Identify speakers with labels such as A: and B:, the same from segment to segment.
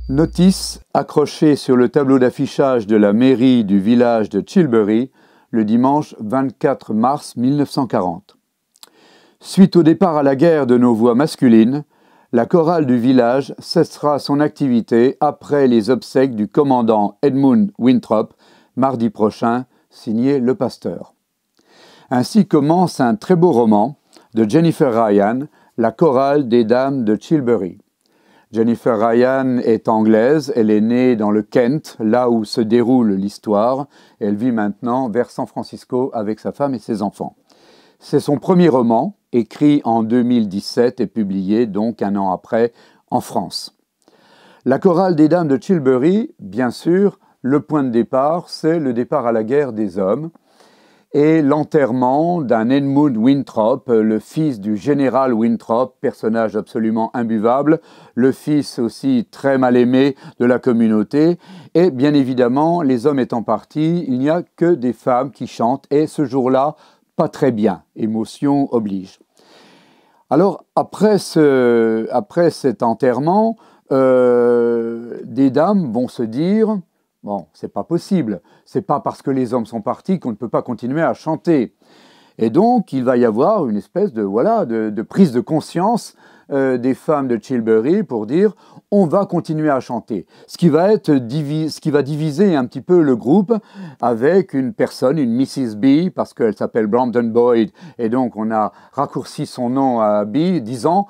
A: Notice accrochée sur le tableau d'affichage de la mairie du village de Chilbury le dimanche 24 mars 1940. Suite au départ à la guerre de nos voix masculines, la chorale du village cessera son activité après les obsèques du commandant Edmund Winthrop, mardi prochain, signé Le Pasteur. Ainsi commence un très beau roman de Jennifer Ryan, La chorale des dames de Chilbury. Jennifer Ryan est anglaise, elle est née dans le Kent, là où se déroule l'histoire. Elle vit maintenant vers San Francisco avec sa femme et ses enfants. C'est son premier roman, écrit en 2017 et publié donc un an après en France. La chorale des dames de Chilbury, bien sûr, le point de départ, c'est le départ à la guerre des hommes et l'enterrement d'un Edmund Winthrop, le fils du général Winthrop, personnage absolument imbuvable, le fils aussi très mal aimé de la communauté. Et bien évidemment, les hommes étant partis, il n'y a que des femmes qui chantent. Et ce jour-là, pas très bien, émotion oblige. Alors, après cet enterrement, des dames vont se dire... Bon, c'est pas possible. C'est pas parce que les hommes sont partis qu'on ne peut pas continuer à chanter. Et donc, il va y avoir une espèce de prise de conscience des femmes de Chilbury pour dire on va continuer à chanter. Ce qui va diviser un petit peu le groupe avec une personne, une Mrs. B, parce qu'elle s'appelle Brandon Boyd, et donc on a raccourci son nom à B, disant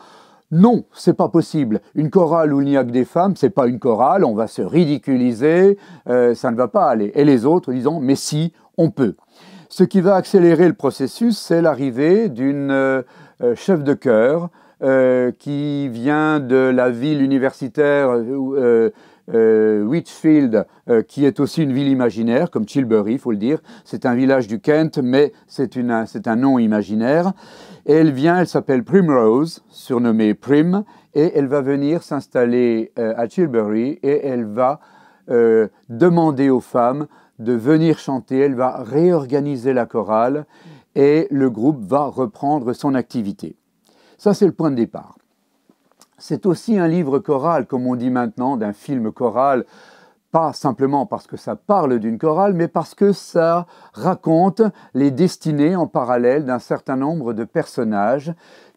A: non, c'est pas possible. Une chorale où il n'y a que des femmes, c'est pas une chorale, on va se ridiculiser, ça ne va pas aller. Et les autres disant, mais si, on peut. Ce qui va accélérer le processus, c'est l'arrivée d'une chef de chœur qui vient de la ville universitaire Whitfield, qui est aussi une ville imaginaire, comme Chilbury, il faut le dire. C'est un village du Kent, mais c'est un nom imaginaire. Et elle s'appelle Primrose, surnommée Prim, et elle va venir s'installer à Chilbury et elle va demander aux femmes de venir chanter. Elle va réorganiser la chorale et le groupe va reprendre son activité. Ça, c'est le point de départ. C'est aussi un livre choral, comme on dit maintenant, d'un film choral, pas simplement parce que ça parle d'une chorale, mais parce que ça raconte les destinées en parallèle d'un certain nombre de personnages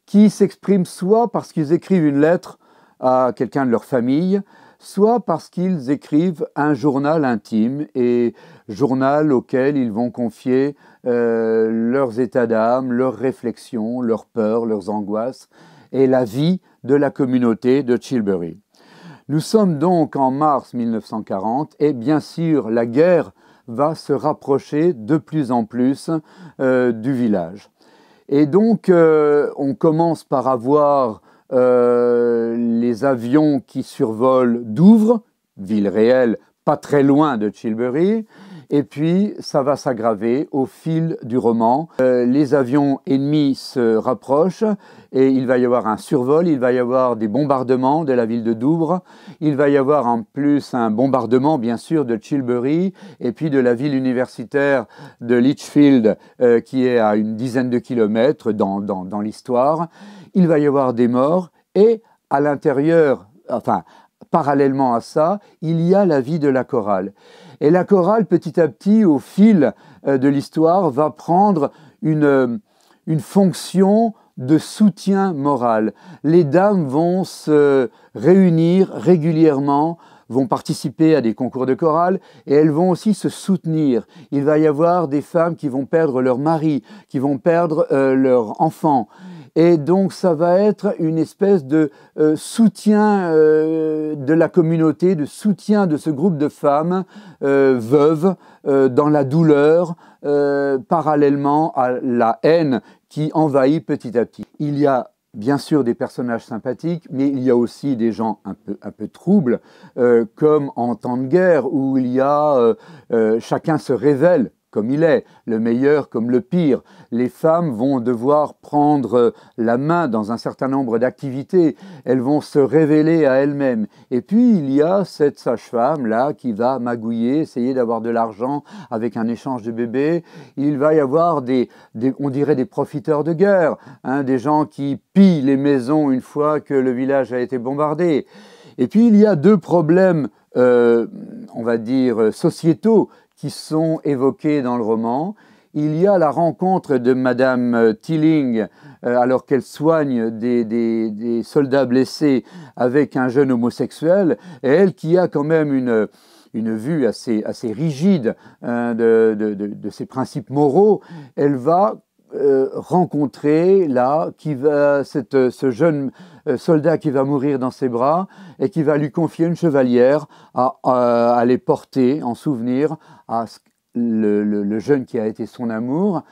A: qui s'expriment soit parce qu'ils écrivent une lettre à quelqu'un de leur famille, soit parce qu'ils écrivent un journal intime, et journal auquel ils vont confier leurs états d'âme, leurs réflexions, leurs peurs, leurs angoisses, et la vie de la communauté de Chilbury. Nous sommes donc en mars 1940 et bien sûr la guerre va se rapprocher de plus en plus du village. Et donc on commence par avoir les avions qui survolent Douvres, ville réelle pas très loin de Chilbury, et puis ça va s'aggraver au fil du roman. Les avions ennemis se rapprochent et il va y avoir un survol, il va y avoir des bombardements de la ville de Douvres, il va y avoir en plus un bombardement bien sûr de Chilbury et puis de la ville universitaire de Litchfield qui est à une dizaine de kilomètres dans l'histoire. Il va y avoir des morts et à l'intérieur, enfin parallèlement à ça, il y a la vie de la chorale. Et la chorale, petit à petit, au fil de l'histoire, va prendre une fonction de soutien moral. Les dames vont se réunir régulièrement, vont participer à des concours de chorale et elles vont aussi se soutenir. Il va y avoir des femmes qui vont perdre leur mari, qui vont perdre leur enfant. Et donc, ça va être une espèce de soutien de la communauté, de soutien de ce groupe de femmes veuves dans la douleur, parallèlement à la haine qui envahit petit à petit. Il y a bien sûr des personnages sympathiques, mais il y a aussi des gens un peu troubles, comme en temps de guerre, où il y a chacun se révèle comme il est, le meilleur comme le pire. Les femmes vont devoir prendre la main dans un certain nombre d'activités, elles vont se révéler à elles-mêmes. Et puis il y a cette sage-femme-là qui va magouiller, essayer d'avoir de l'argent avec un échange de bébés. Il va y avoir on dirait des profiteurs de guerre, hein, des gens qui pillent les maisons une fois que le village a été bombardé. Et puis il y a deux problèmes, on va dire, sociétaux qui sont évoqués dans le roman. Il y a la rencontre de Madame Tilling, alors qu'elle soigne des soldats blessés avec un jeune homosexuel, et elle qui a quand même une vue assez rigide de ses principes moraux, elle va rencontrer là ce jeune soldat qui va mourir dans ses bras et qui va lui confier une chevalière à les porter en souvenir à le jeune qui a été son amour.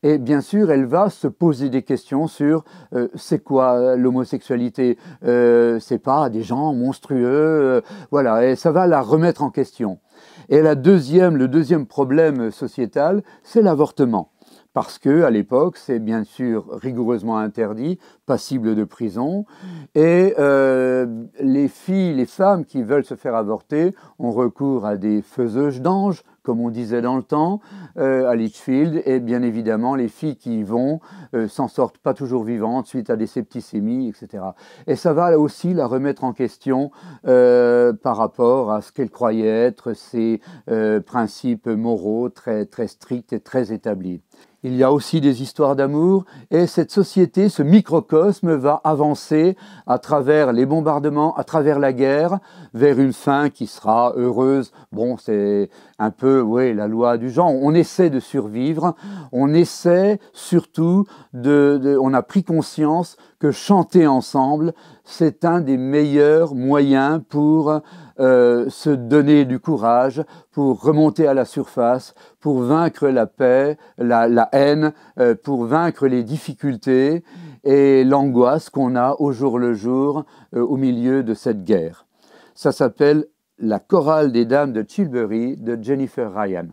A: Et bien sûr, elle va se poser des questions sur c'est quoi l'homosexualité, c'est pas des gens monstrueux, voilà, et ça va la remettre en question. Et le deuxième problème sociétal, c'est l'avortement. Parce qu'à l'époque, c'est bien sûr rigoureusement interdit, passible de prison, et les femmes qui veulent se faire avorter ont recours à des faiseuses d'anges, comme on disait dans le temps, à Lichfield, et bien évidemment, les filles qui y vont s'en sortent pas toujours vivantes suite à des septicémies, etc. Et ça va aussi la remettre en question par rapport à ce qu'elle croyait être ses principes moraux très stricts et très établis. Il y a aussi des histoires d'amour et cette société, ce microcosme va avancer à travers les bombardements, à travers la guerre, vers une fin qui sera heureuse. Bon, c'est un peu, oui, la loi du genre. On essaie de survivre, on essaie surtout on a pris conscience que chanter ensemble, c'est un des meilleurs moyens pour se donner du courage, pour remonter à la surface, pour vaincre la paix, la haine, pour vaincre les difficultés et l'angoisse qu'on a au jour le jour au milieu de cette guerre. Ça s'appelle La chorale des dames de Chilbury de Jennifer Ryan.